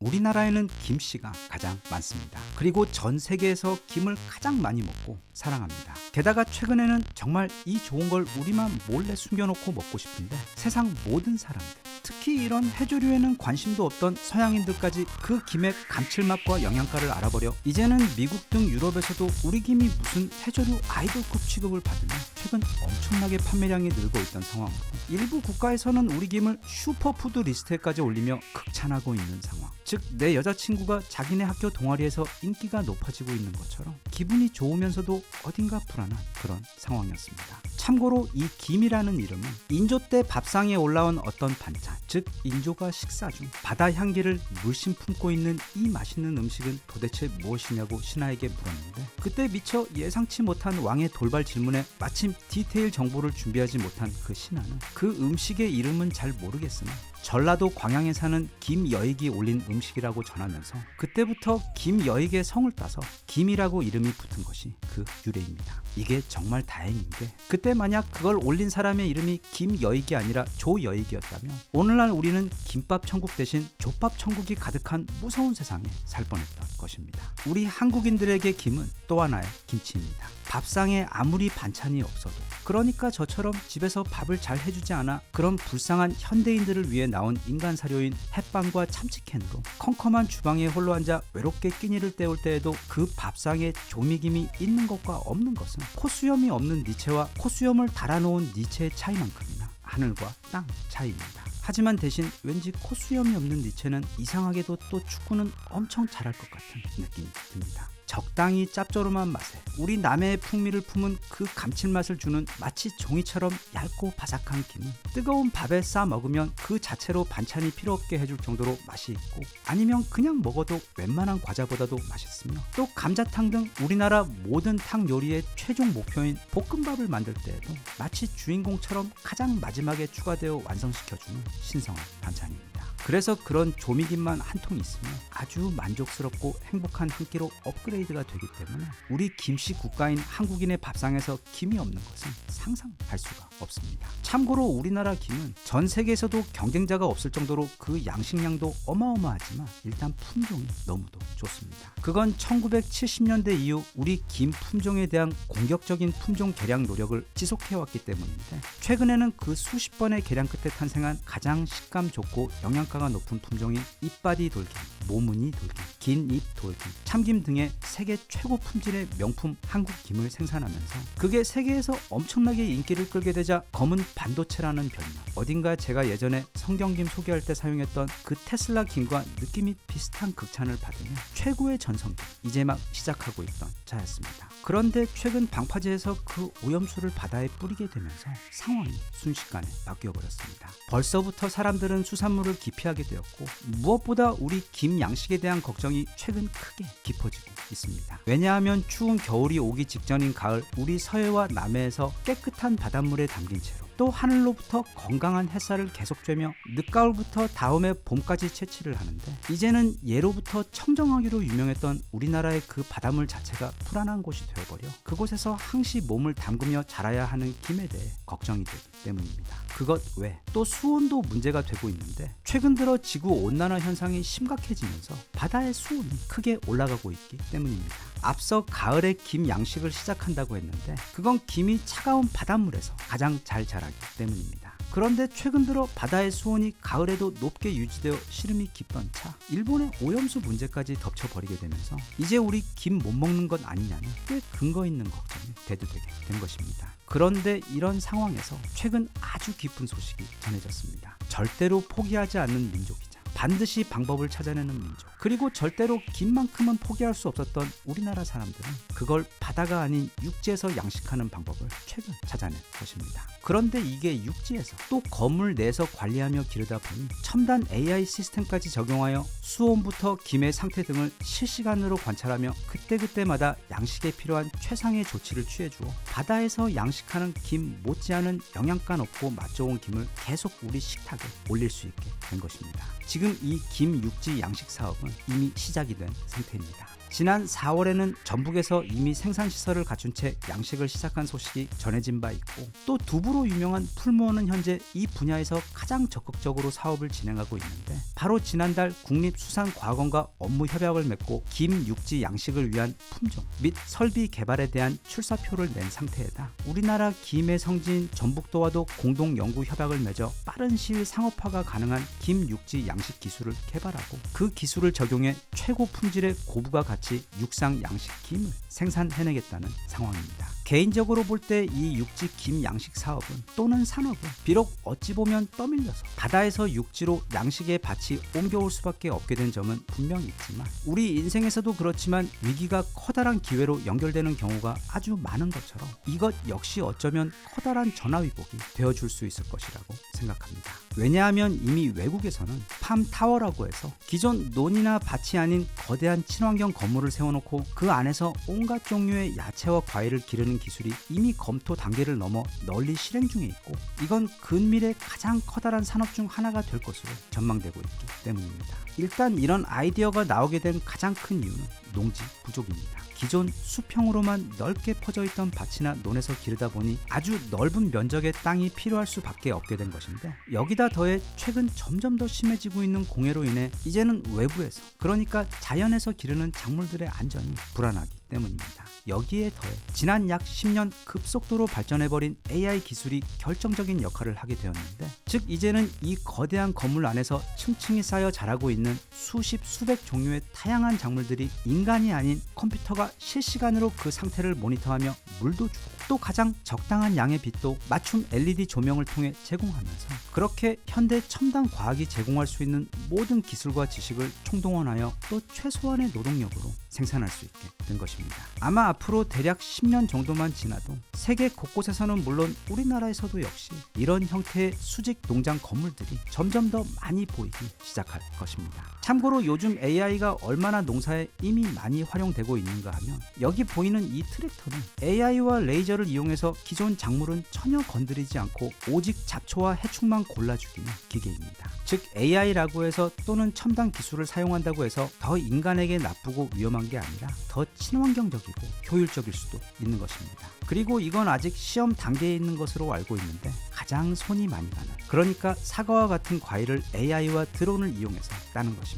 우리나라에는 김씨가 가장 많습니다. 그리고 전 세계에서 김을 가장 많이 먹고 사랑합니다. 게다가 최근에는 정말 이 좋은 걸 우리만 몰래 숨겨놓고 먹고 싶은데 세상 모든 사람들, 특히 이런 해조류에는 관심도 없던 서양인들까지 그 김의 감칠맛과 영양가를 알아버려 이제는 미국 등 유럽에서도 우리 김이 무슨 해조류 아이돌급 취급을 받으며 최근 엄청나게 판매량이 늘고 있던 상황으로 일부 국가에서는 우리 김을 슈퍼푸드 리스트에까지 올리며 극찬하고 있는 상황. 즉 내 여자친구가 자기네 학교 동아리에서 인기가 높아지고 있는 것처럼 기분이 좋으면서도 어딘가 불안한 그런 상황이었습니다. 참고로 이 김이라는 이름은 인조 때 밥상에 올라온 어떤 반찬, 즉 인조가 식사 중 바다 향기를 물씬 품고 있는 이 맛있는 음식은 도대체 무엇이냐고 신하에게 물었는데 그때 미처 예상치 못한 왕의 돌발 질문에 마침 디테일 정보를 준비하지 못한 그 신하는 그 음식의 이름은 잘 모르겠으나 전라도 광양에 사는 김여익이 올린 음식이라고 전하면서 그때부터 김여익의 성을 따서 김이라고 이름이 붙은 것이 그 유래입니다. 이게 정말 다행인 게 그때 만약 그걸 올린 사람의 이름이 김여익이 아니라 조여익이었다면 오늘날 우리는 김밥 천국 대신 족밥 천국이 가득한 무서운 세상에 살 뻔했던 것입니다. 우리 한국인들에게 김은 또 하나의 김치입니다. 밥상에 아무리 반찬이 없어도, 그러니까 저처럼 집에서 밥을 잘 해주지 않아 그런 불쌍한 현대인들을 위해 나온 인간 사료인 햇반과 참치캔으로 컴컴한 주방에 홀로 앉아 외롭게 끼니를 때울 때에도 그 밥상에 조미김이 있는 것과 없는 것은 코수염이 없는 니체와 코수염을 달아놓은 니체의 차이만큼이나 하늘과 땅 차이입니다. 하지만 대신 왠지 코수염이 없는 니체는 이상하게도 또 축구는 엄청 잘할 것 같은 느낌이 듭니다. 적당히 짭조름한 맛에 우리 남해의 풍미를 품은 그 감칠맛을 주는 마치 종이처럼 얇고 바삭한 김은 뜨거운 밥에 싸 먹으면 그 자체로 반찬이 필요 없게 해줄 정도로 맛이 있고, 아니면 그냥 먹어도 웬만한 과자보다도 맛있으며, 또 감자탕 등 우리나라 모든 탕 요리의 최종 목표인 볶음밥을 만들 때에도 마치 주인공처럼 가장 마지막에 추가되어 완성시켜주는 신성한 반찬입니다. 그래서 그런 조미김만 한 통 있으면 아주 만족스럽고 행복한 한 끼로 업그레이드가 되기 때문에 우리 김씨 국가인 한국인의 밥상에서 김이 없는 것은 상상할 수가 없습니다. 참고로 우리나라 김은 전 세계에서도 경쟁자가 없을 정도로 그 양식량도 어마어마하지만 일단 품종이 너무도 좋습니다. 그건 1970년대 이후 우리 김 품종에 대한 공격적인 품종 개량 노력을 지속해왔기 때문인데, 최근에는 그 수십 번의 개량 끝에 탄생한 가장 식감 좋고 영양가가 높은 품종인 잎바디 돌김, 모무늬 돌김, 긴 잎 돌김, 참김 등의 세계 최고 품질의 명품 한국 김을 생산하면서 그게 세계에서 엄청나게 인기를 끌게 되자 검은 반도체라는 별명, 어딘가 제가 예전에 성경김 소개할 때 사용했던 그 테슬라 김과 느낌이 비슷한 극찬을 받으며 최고의 전성기, 이제 막 시작하고 있던 자였습니다. 그런데 최근 방파제에서 그 오염수를 바다에 뿌리게 되면서 상황이 순식간에 바뀌어버렸습니다. 벌써부터 사람들은 수산물을 기피하게 되었고, 무엇보다 우리 김 양식에 대한 걱정이 최근 크게 깊어지고 있습니다. 왜냐하면 추운 겨울이 오기 직전인 가을, 우리 서해와 남해에서 깨끗한 바닷물에 담긴 채로 또 하늘로부터 건강한 햇살을 계속 쬐며 늦가을부터 다음해 봄까지 채취를 하는데, 이제는 예로부터 청정하기로 유명했던 우리나라의 그 바닷물 자체가 불안한 곳이 되어버려 그곳에서 항시 몸을 담그며 자라야 하는 김에 대해 걱정이 되기 때문입니다. 그것 외 또 수온도 문제가 되고 있는데, 최근 들어 지구온난화 현상이 심각해지면서 바다의 수온이 크게 올라가고 있기 때문입니다. 앞서 가을에 김 양식을 시작한다고 했는데 그건 김이 차가운 바닷물에서 가장 잘 자라기 때문입니다. 그런데 최근 들어 바다의 수온이 가을에도 높게 유지되어 시름이 깊던 차 일본의 오염수 문제까지 덮쳐버리게 되면서 이제 우리 김 못 먹는 것 아니냐는 꽤 근거 있는 걱정이 대두되게 된 것입니다. 그런데 이런 상황에서 최근 아주 기쁜 소식이 전해졌습니다. 절대로 포기하지 않는 민족이자 반드시 방법을 찾아내는 민족, 그리고 절대로 김만큼은 포기할 수 없었던 우리나라 사람들은 그걸 바다가 아닌 육지에서 양식하는 방법을 최근 찾아낸 것입니다. 그런데 이게 육지에서 또 건물 내에서 관리하며 기르다 보니 첨단 AI 시스템까지 적용하여 수온부터 김의 상태 등을 실시간으로 관찰하며 그때그때마다 양식에 필요한 최상의 조치를 취해주어 바다에서 양식하는 김 못지않은 영양가 높고 맛 좋은 김을 계속 우리 식탁에 올릴 수 있게 된 것입니다. 지금 이 김 육지 양식 사업은 이미 시작이 된 상태입니다. 지난 4월에는 전북에서 이미 생산시설을 갖춘 채 양식을 시작한 소식이 전해진 바 있고, 또 두부로 유명한 풀무원은 현재 이 분야에서 가장 적극적으로 사업을 진행하고 있는데, 바로 지난달 국립수산과학원과 업무 협약을 맺고 김 육지 양식을 위한 품종 및 설비 개발에 대한 출사표를 낸 상태에다 우리나라 김의 성지인 전북도와도 공동 연구 협약을 맺어 빠른 시일 상업화가 가능한 김 육지 양식 기술을 개발하고, 그 기술을 적용해 최고 품질의 고부가 가치 육상 양식 김을 생산해내겠다는 상황입니다. 개인적으로 볼 때 이 육지 김 양식 사업은 또는 산업은 비록 어찌 보면 떠밀려서 바다에서 육지로 양식의 밭이 옮겨올 수밖에 없게 된 점은 분명히 있지만, 우리 인생에서도 그렇지만 위기가 커다란 기회로 연결되는 경우가 아주 많은 것처럼 이것 역시 어쩌면 커다란 전화위복이 되어줄 수 있을 것이라고 생각합니다. 왜냐하면 이미 외국에서는 팜타워라고 해서 기존 논이나 밭이 아닌 거대한 친환경 건물을 세워놓고 그 안에서 온갖 종류의 야채와 과일을 기르는 기술이 이미 검토 단계를 넘어 널리 실행 중에 있고, 이건 근미래 가장 커다란 산업 중 하나가 될 것으로 전망되고 있기 때문입니다. 일단 이런 아이디어가 나오게 된 가장 큰 이유는 농지 부족입니다. 기존 수평으로만 넓게 퍼져 있던 밭이나 논에서 기르다 보니 아주 넓은 면적의 땅이 필요할 수밖에 없게 된 것인데, 여기다 더해 최근 점점 더 심해지고 있는 공해로 인해 이제는 외부에서, 그러니까 자연에서 기르는 작물들의 안전이 불안하기 때문입니다. 여기에 더해 지난 약 10년 급속도로 발전해버린 AI 기술이 결정적인 역할을 하게 되었는데, 즉 이제는 이 거대한 건물 안에서 층층이 쌓여 자라고 있는 수십 수백 종류의 다양한 작물들이 인간이 아닌 컴퓨터가 실시간으로 그 상태를 모니터하며 물도 주고, 또 가장 적당한 양의 빛도 맞춤 LED 조명을 통해 제공하면서, 그렇게 현대 첨단 과학이 제공할 수 있는 모든 기술과 지식을 총동원하여 또 최소한의 노동력으로 생산할 수 있게 된 것입니다. 아마 앞으로 대략 10년 정도만 지나도 세계 곳곳에서는 물론 우리나라에서도 역시 이런 형태의 수직 농장 건물들이 점점 더 많이 보이기 시작할 것입니다. 참고로 요즘 AI가 얼마나 농사에 이미 많이 활용되고 있는가 하면, 여기 보이는 이 트랙터는 AI와 레이저를 이용해서 기존 작물은 전혀 건드리지 않고 오직 잡초와 해충만 골라주기는 기계입니다. 즉 AI라고 해서 또는 첨단 기술을 사용한다고 해서 더 인간에게 나쁘고 위험한 게 아니라 더 친환경적이고 효율적일 수도 있는 것입니다. 그리고 이건 아직 시험 단계에 있는 것으로 알고 있는데, 가장 손이 많이 가는, 그러니까 사과와 같은 과일을 AI와 드론을 이용해서 따는 것입니다.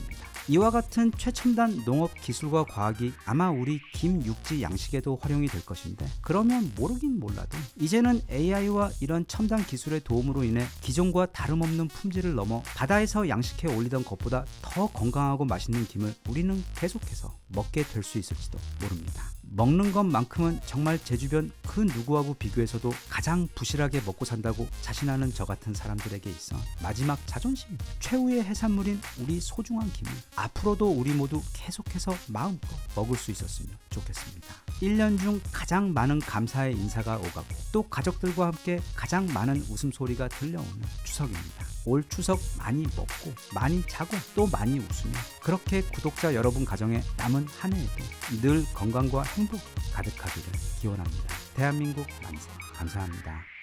이와 같은 최첨단 농업 기술과 과학이 아마 우리 김 육지 양식에도 활용이 될 것인데, 그러면 모르긴 몰라도 이제는 AI와 이런 첨단 기술의 도움으로 인해 기존과 다름없는 품질을 넘어 바다에서 양식해 올리던 것보다 더 건강하고 맛있는 김을 우리는 계속해서 먹게 될 수 있을지도 모릅니다. 먹는 것만큼은 정말 제 주변 그 누구하고 비교해서도 가장 부실하게 먹고 산다고 자신하는 저 같은 사람들에게 있어 마지막 자존심, 최후의 해산물인 우리 소중한 김을 앞으로도 우리 모두 계속해서 마음껏 먹을 수 있었으면 좋겠습니다. 1년 중 가장 많은 감사의 인사가 오가고, 또 가족들과 함께 가장 많은 웃음소리가 들려오는 추석입니다. 올 추석 많이 먹고 많이 자고 또 많이 웃으며, 그렇게 구독자 여러분 가정에 남은 한 해에도 늘 건강과 행복이 가득하기를 기원합니다. 대한민국 만세. 감사합니다.